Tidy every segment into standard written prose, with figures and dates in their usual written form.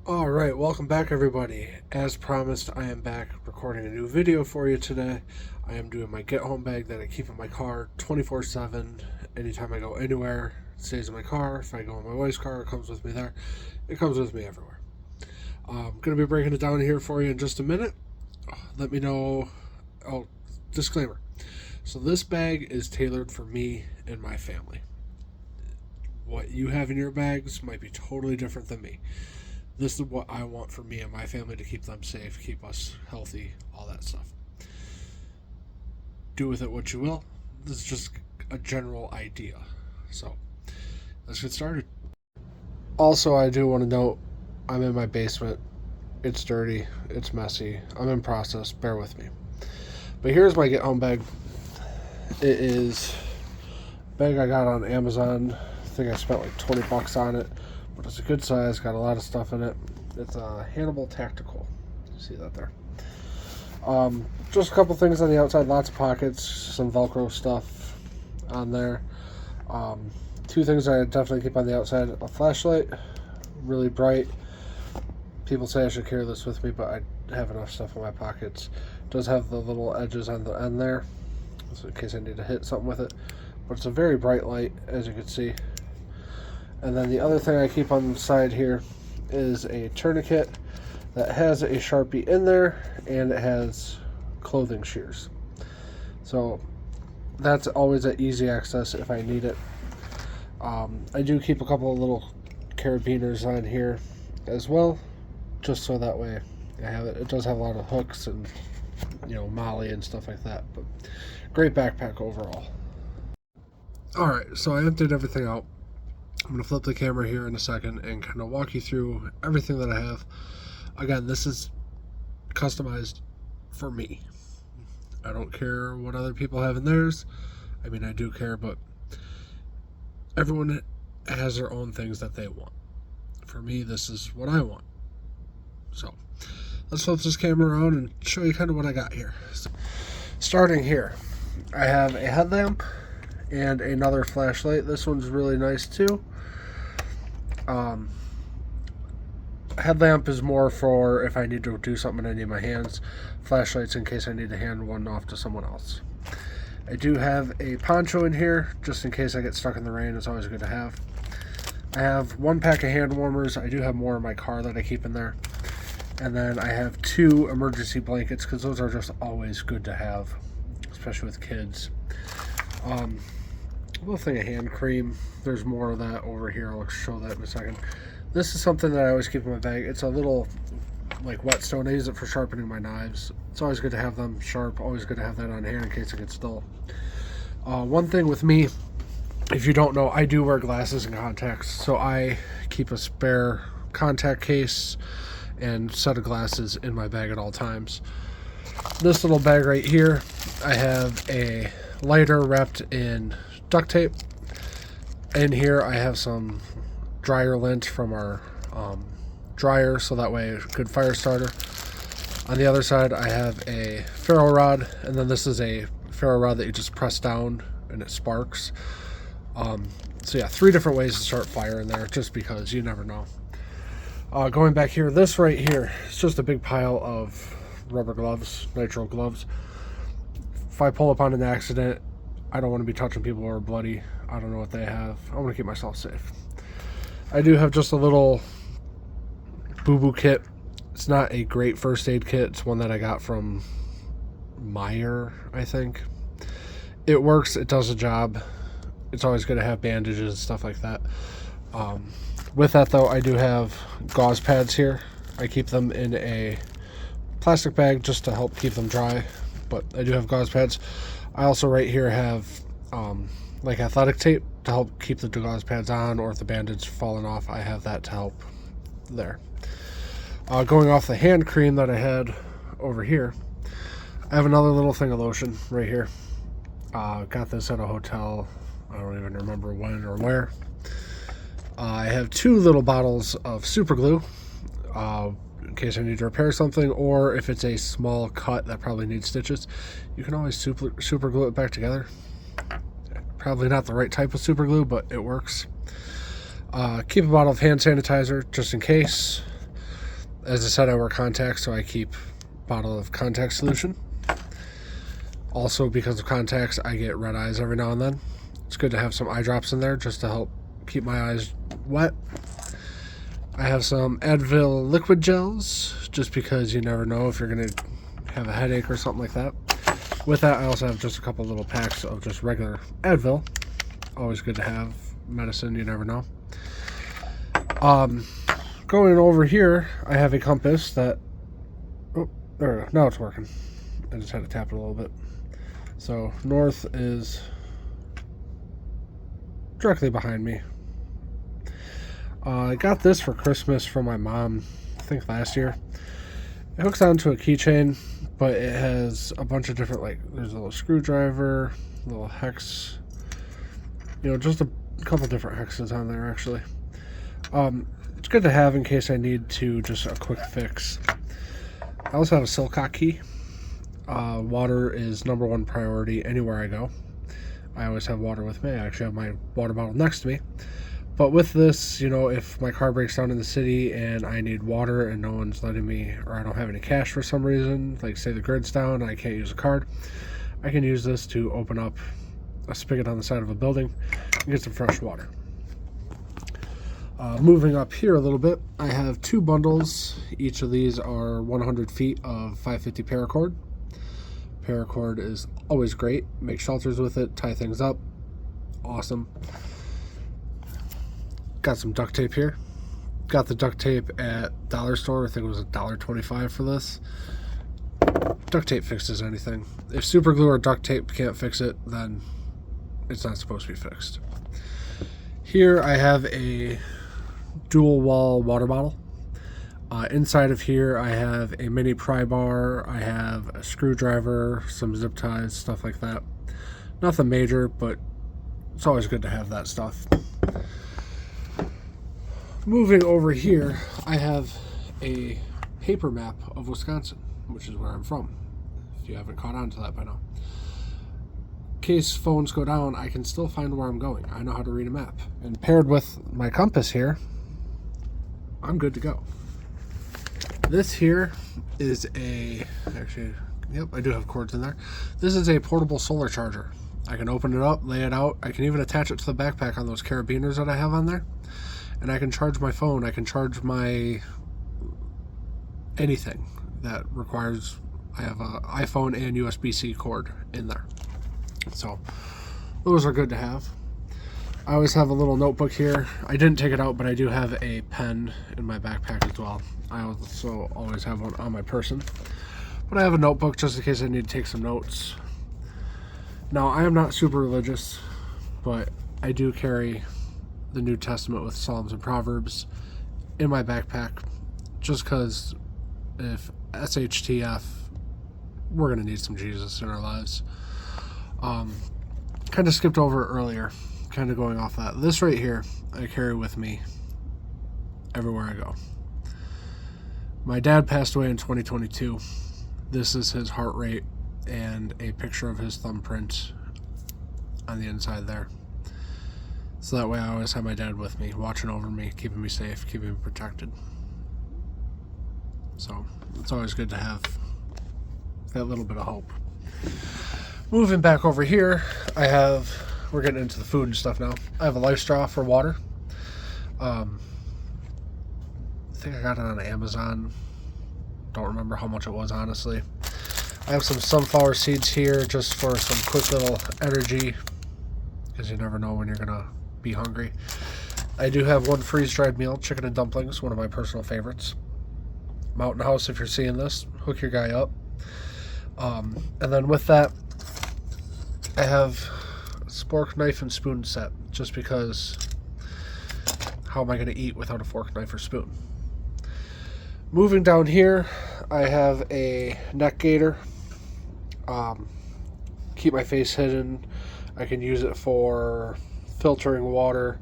Alright, welcome back everybody. As promised, I am back recording a new video for you today. I am doing my get home bag that I keep in my car 24/7. Anytime I go anywhere, it stays in my car. If I go in my wife's car, it comes with me there. It comes with me everywhere. I'm going to be breaking it down here for you in just a minute. Let me know. Oh, disclaimer. So this bag is tailored for me and my family. What you have in your bags might be totally different than me. This is what I want for me and my family to keep them safe, keep us healthy, all that stuff. Do with it what you will. This is just a general idea. So, let's get started. Also, I do want to note I'm in my basement. It's dirty, it's messy. I'm in process, bear with me. But here's my get home bag. It is a bag I got on Amazon. I think I spent like 20 bucks on it. But it's a good size, got a lot of stuff in it. It's a Hannibal Tactical. You see that there. Just a couple things on the outside, lots of pockets, some Velcro stuff on there. Two things I definitely keep on the outside, a flashlight, really bright. People say I should carry this with me, but I have enough stuff in my pockets. It does have the little edges on the end there, so in case I need to hit something with it. But it's a very bright light, as you can see. And then the other thing I keep on the side here is a tourniquet that has a Sharpie in there, and it has clothing shears. So that's always at easy access if I need it. I do keep a couple of little carabiners on here as well, just so that way I have it. It does have a lot of hooks and, molly and stuff like that, but great backpack overall. Alright, so I emptied everything out. I'm going to flip the camera here in a second and kind of walk you through everything that I have. Again, this is customized for me. I don't care what other people have in theirs. I mean, I do care, but everyone has their own things that they want. For me, this is what I want. So, let's flip this camera around and show you kind of what I got here. So, starting here, I have a headlamp and another flashlight. This one's really nice too. Headlamp is more for if I need to do something and I need my hands. Flashlight's in case I need to hand one off to someone else. I do have a poncho in here just in case I get stuck in the rain. It's always good to have. I have one pack of hand warmers. I do have more in my car that I keep in there. And then I have 2 emergency blankets because those are just always good to have, especially with kids. A little thing of hand cream. There's more of that over here. I'll show that in a second. This is something that I always keep in my bag. It's a little like whetstone. I use it for sharpening my knives. It's always good to have them sharp. Always good to have that on hand in case it gets dull. One thing with me, if you don't know, I do wear glasses and contacts. So I keep a spare contact case and set of glasses in my bag at all times. This little bag right here, I have a lighter wrapped in duct tape. In here I have some dryer lint from our dryer, so that way a good fire starter. On the other side I have a ferro rod, and then this is a ferro rod that you just press down and it sparks. So yeah, 3 different ways to start fire in there, just because you never know. Going back here, this right here is just a big pile of rubber gloves, nitrile gloves. If I pull up on an accident, I don't want to be touching people who are bloody. I don't know what they have. I want to keep myself safe. I do have just a little boo-boo kit. It's not a great first aid kit. It's one that I got from Meyer, I think. It works. It does the job. It's always good to have bandages and stuff like that. With that, though, I do have gauze pads here. I keep them in a plastic bag just to help keep them dry, but I do have gauze pads. I also right here have like athletic tape to help keep the gauze pads on, or if the bandage falling off, I have that to help there. Going off the hand cream that I had over here, I have another little thing of lotion right here. Got this at a hotel. I don't even remember when or where. I have 2 little bottles of super glue in case I need to repair something, or if it's a small cut that probably needs stitches. You can always super glue it back together. Probably not the right type of super glue, but it works. Keep a bottle of hand sanitizer just in case. As I said, I wear contacts, so I keep a bottle of contact solution. Also, because of contacts, I get red eyes every now and then. It's good to have some eye drops in there just to help keep my eyes wet. I have some Advil liquid gels, just because you never know if you're going to have a headache or something like that. With that, I also have just a couple little packs of just regular Advil. Always good to have medicine, you never know. Going over here, I have a compass that... Oh, there we go. Now it's working. I just had to tap it a little bit. So, north is directly behind me. I got this for Christmas from my mom, I think last year. It hooks onto a keychain, but it has a bunch of different, like, there's a little screwdriver, a little hex, you know, just a couple different hexes on there, actually. It's good to have in case I need to, just a quick fix. I also have a Silcock key. Water is #1 priority anywhere I go. I always have water with me. I actually have my water bottle next to me. But with this, you know, if my car breaks down in the city and I need water and no one's letting me, or I don't have any cash for some reason, like say the grid's down and I can't use a card, I can use this to open up a spigot on the side of a building and get some fresh water. Moving up here a little bit, I have 2 bundles. Each of these are 100 feet of 550 paracord. Paracord is always great. Make shelters with it, tie things up. Awesome. Got some duct tape here. Got the duct tape at dollar store. I think it was $1.25 for this. Duct tape fixes anything. If super glue or duct tape can't fix it, then it's not supposed to be fixed. Here I have a dual wall water bottle. Inside of here I have a mini pry bar, I have a screwdriver, some zip ties, stuff like that. Nothing major, but it's always good to have that stuff. Moving over here, I have a paper map of Wisconsin, which is where I'm from, if you haven't caught on to that by now. In case phones go down, I can still find where I'm going. I know how to read a map. And paired with my compass here, I'm good to go. This here is actually, yep, I do have cords in there. This is a portable solar charger. I can open it up, lay it out. I can even attach it to the backpack on those carabiners that I have on there. And I can charge my phone. I can charge my anything that requires, I have an iPhone and USB-C cord in there. So those are good to have. I always have a little notebook here. I didn't take it out, but I do have a pen in my backpack as well. I also always have one on my person. But I have a notebook just in case I need to take some notes. Now, I am not super religious, but I do carry the New Testament with Psalms and Proverbs in my backpack, just because if SHTF, we're going to need some Jesus in our lives. Kind of skipped over it earlier, kind of going off that. This right here, I carry with me everywhere I go. My dad passed away in 2022. This is his heart rate and a picture of his thumbprint on the inside there. So that way I always have my dad with me, watching over me, keeping me safe, keeping me protected. So it's always good to have that little bit of hope. Moving back over here, we're getting into the food and stuff now. I have a Life Straw for water. I think I got it on Amazon. Don't remember how much it was, honestly. I have some sunflower seeds here just for some quick little energy, because you never know when you're gonna be hungry. I do have one freeze-dried meal, chicken and dumplings, one of my personal favorites. Mountain House, if you're seeing this, hook your guy up. And then with that, I have a spork, knife, and spoon set, just because how am I going to eat without a fork, knife, or spoon? Moving down here, I have a neck gaiter. Keep my face hidden. I can use it for filtering water.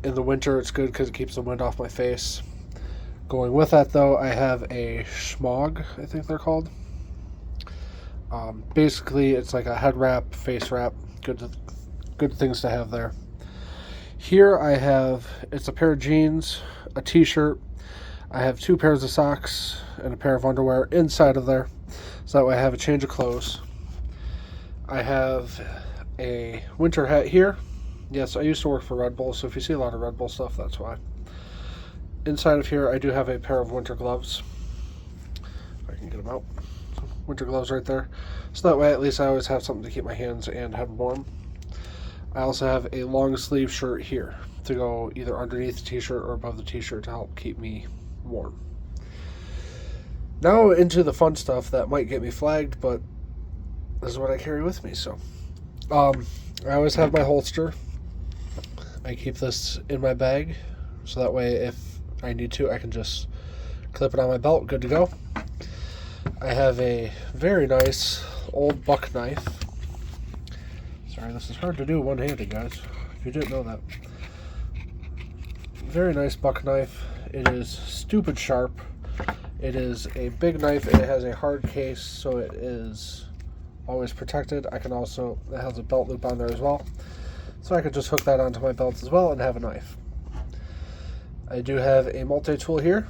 In the winter, it's good because it keeps the wind off my face. Going with that, though, I have a Schmog, I think they're called. Basically, it's like a head wrap, face wrap. Good things to have there. Here I have, it's a pair of jeans, a t-shirt. I have 2 pairs of socks and a pair of underwear inside of there, so that way I have a change of clothes. I have a winter hat here. Yes, I used to work for Red Bull, so if you see a lot of Red Bull stuff, that's why. Inside of here, I do have a pair of winter gloves. If I can get them out. Winter gloves right there. So that way, at least I always have something to keep my hands and head warm. I also have a long sleeve shirt here to go either underneath the t-shirt or above the t-shirt to help keep me warm. Now into the fun stuff that might get me flagged, but this is what I carry with me. So I always have my holster. I keep this in my bag, so that way if I need to, I can just clip it on my belt, good to go. I have a very nice old buck knife. Sorry, this is hard to do one-handed, guys, if you didn't know that. Very nice buck knife. It is stupid sharp. It is a big knife. It has a hard case, so it is always protected. I can also, it has a belt loop on there as well, so I could just hook that onto my belt as well and have a knife. I do have a multi-tool here.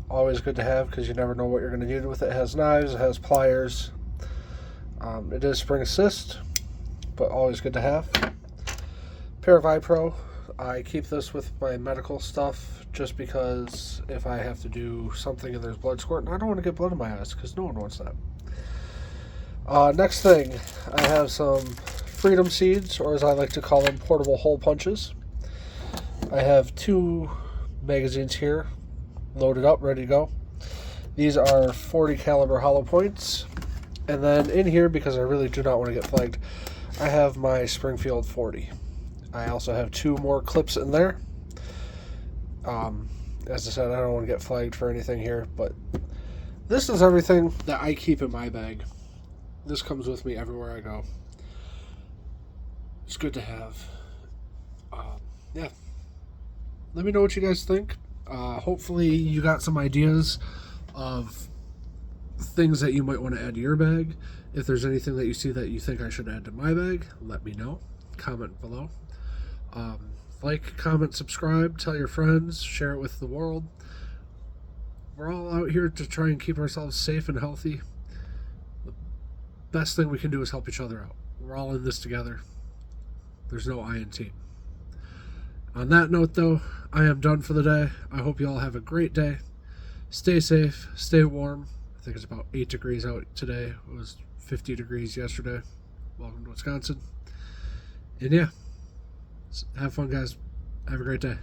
Always good to have because you never know what you're going to do with it. It has knives, it has pliers. It is spring assist, but always good to have. Pair of iPro. I keep this with my medical stuff just because if I have to do something and there's blood squirting, I don't want to get blood in my eyes because no one wants that. Next thing, I have some Freedom Seeds, or as I like to call them, portable hole punches. I have 2 magazines here, loaded up, ready to go. These are 40 caliber hollow points. And then in here, because I really do not want to get flagged, I have my Springfield 40. I also have 2 more clips in there. As I said, I don't want to get flagged for anything here, but this is everything that I keep in my bag. This comes with me everywhere I go. It's good to have. Yeah. Let me know what you guys think. Hopefully you got some ideas of things that you might want to add to your bag. If there's anything that you see that you think I should add to my bag, let me know. Comment below. Like, comment, subscribe, tell your friends, share it with the world. We're all out here to try and keep ourselves safe and healthy. The best thing we can do is help each other out. We're all in this together. There's no I in team. On that note, though, I am done for the day. I hope you all have a great day. Stay safe, stay warm. I think it's about 8 degrees out today. It was 50 degrees yesterday. Welcome to Wisconsin. And yeah, have fun, guys. Have a great day.